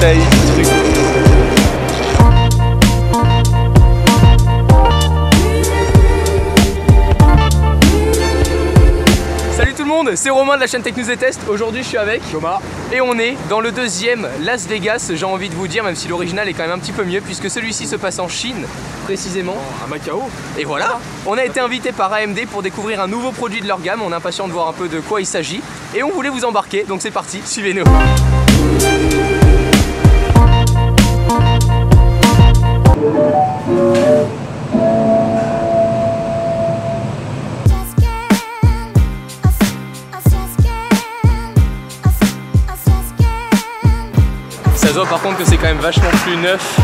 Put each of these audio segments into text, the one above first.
bouteilles, trucs. C'est Romain de la chaîne Tech News et Test. Aujourd'hui je suis avec Thomas et on est dans le deuxième Las Vegas, j'ai envie de vous dire, même si l'original est quand même un petit peu mieux puisque celui-ci se passe en Chine précisément, à Macao. Et voilà, on a été invité par AMD pour découvrir un nouveau produit de leur gamme. On est impatient de voir un peu de quoi il s'agit et on voulait vous embarquer, donc c'est parti, suivez-nous. Ça se voit par contre que c'est quand même vachement plus neuf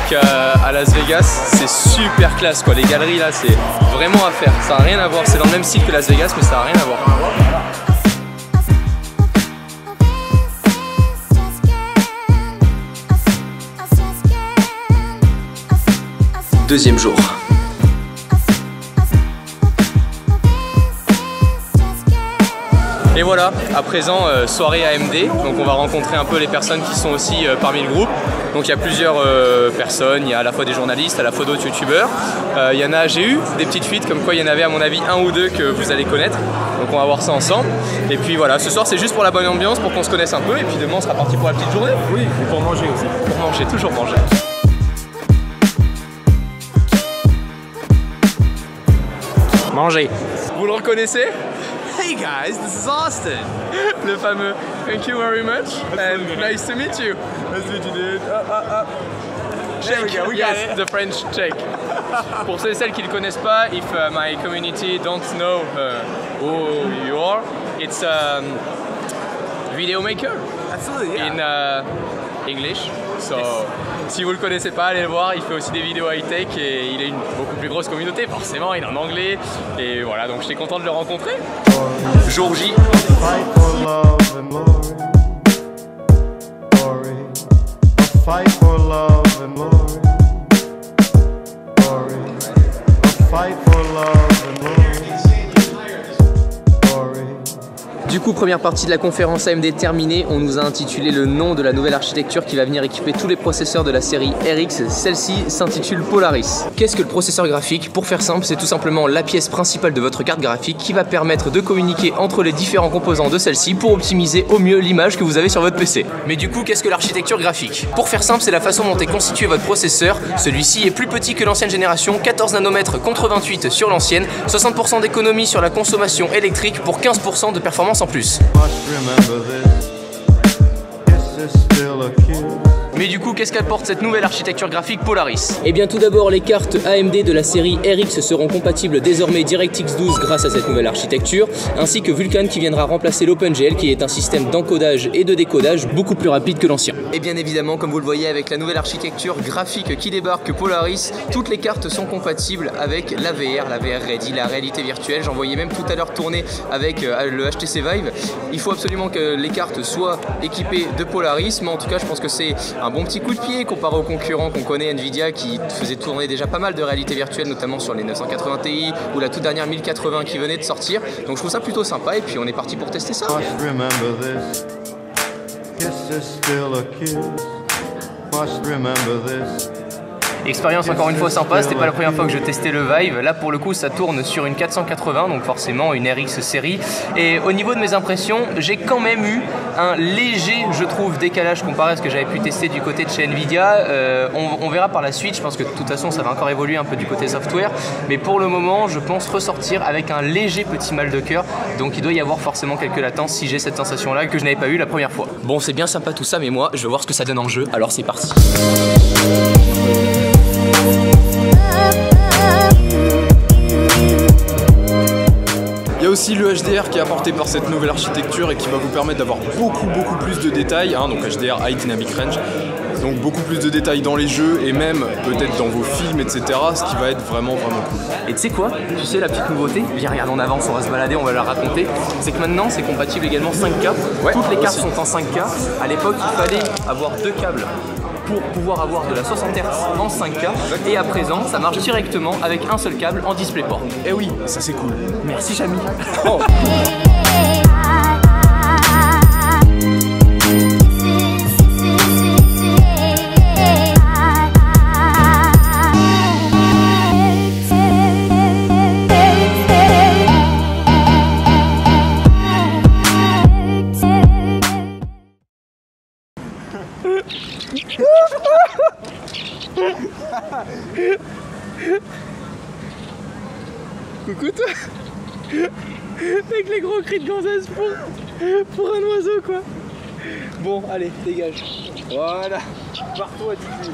qu'à Las Vegas. C'est super classe quoi, les galeries là c'est vraiment à faire. Ça n'a rien à voir, c'est dans le même style que Las Vegas mais ça n'a rien à voir. Deuxième jour. Et voilà, à présent, soirée AMD, donc on va rencontrer un peu les personnes qui sont aussi parmi le groupe. Donc il y a plusieurs personnes, il y a à la fois des journalistes, à la fois d'autres youtubeurs. Il y en a, j'ai eu des petites fuites, comme quoi il y en avait à mon avis un ou deux que vous allez connaître. Donc on va voir ça ensemble. Et puis voilà, ce soir c'est juste pour la bonne ambiance, pour qu'on se connaisse un peu. Et puis demain on sera parti pour la petite journée. Oui, et pour manger aussi. Pour manger, toujours manger. Manger. Vous le reconnaissez? Hey guys, this is Austin. Le fameux thank you very much and nice to meet you. Nice to meet you, dude. Shake, we got yes, it. the French shake. Pour ceux et celles qui ne le connaissent pas, if my community don't know who you are, it's a video maker. Absolutely, yeah. In English. So, si vous le connaissez pas, allez le voir. Il fait aussi des vidéos high-tech et il a une beaucoup plus grosse communauté. Forcément, il est en anglais. Et voilà, donc j'étais content de le rencontrer. Jour J. Du coup, première partie de la conférence AMD terminée, on nous a intitulé le nom de la nouvelle architecture qui va venir équiper tous les processeurs de la série RX. Celle-ci s'intitule Polaris. Qu'est-ce que le processeur graphique? Pour faire simple, c'est tout simplement la pièce principale de votre carte graphique qui va permettre de communiquer entre les différents composants de celle-ci pour optimiser au mieux l'image que vous avez sur votre PC. Mais du coup, qu'est-ce que l'architecture graphique? Pour faire simple, c'est la façon dont est constitué votre processeur. Celui-ci est plus petit que l'ancienne génération, 14 nanomètres contre 28 sur l'ancienne, 60% d'économie sur la consommation électrique pour 15% de performance en plus. Mais du coup, qu'est-ce qu'apporte cette nouvelle architecture graphique Polaris? Eh bien tout d'abord, les cartes AMD de la série RX seront compatibles désormais DirectX 12 grâce à cette nouvelle architecture, ainsi que Vulkan qui viendra remplacer l'OpenGL qui est un système d'encodage et de décodage beaucoup plus rapide que l'ancien. Et bien évidemment, comme vous le voyez avec la nouvelle architecture graphique qui débarque Polaris, toutes les cartes sont compatibles avec la VR Ready, la réalité virtuelle. J'en voyais même tout à l'heure tourner avec le HTC Vive. Il faut absolument que les cartes soient équipées de Polaris, mais en tout cas je pense que c'est un bon petit coup de pied comparé aux concurrents qu'on connaît, Nvidia qui faisait tourner déjà pas mal de réalité virtuelle, notamment sur les 980 Ti ou la toute dernière 1080 qui venait de sortir. Donc je trouve ça plutôt sympa et puis on est parti pour tester ça. Expérience encore une fois sympa, c'était pas la première fois que je testais le Vive. Là pour le coup ça tourne sur une 480, donc forcément une RX série. Et au niveau de mes impressions, j'ai quand même eu un léger, je trouve, décalage comparé à ce que j'avais pu tester du côté de chez Nvidia. On verra par la suite, je pense que de toute façon ça va encore évoluer un peu du côté software. Mais pour le moment, je pense ressortir avec un léger petit mal de cœur. Donc il doit y avoir forcément quelques latences si j'ai cette sensation là que je n'avais pas eu la première fois. Bon, c'est bien sympa tout ça, mais moi je veux voir ce que ça donne en jeu, alors c'est parti. Il y a aussi le HDR qui est apporté par cette nouvelle architecture et qui va vous permettre d'avoir beaucoup plus de détails, hein, donc HDR, High Dynamic Range, donc beaucoup plus de détails dans les jeux et même peut-être dans vos films, etc. Ce qui va être vraiment cool. Et tu sais quoi? Tu sais la petite nouveauté? Viens, regarde, on avance, on va se balader, on va la raconter. C'est que maintenant c'est compatible également 5K. Ouais, toutes les cartes sont en 5K. À l'époque il fallait avoir deux câbles pour pouvoir avoir de la 60 Hz en 5K. Et à présent ça marche directement avec un seul câble en DisplayPort. Et oui, ça c'est cool. Merci Chami. Oh. Coucou toi. Avec les gros cris de gonzesse pour un oiseau quoi. Bon allez, dégage. Voilà. Pars-toi, dis-lui.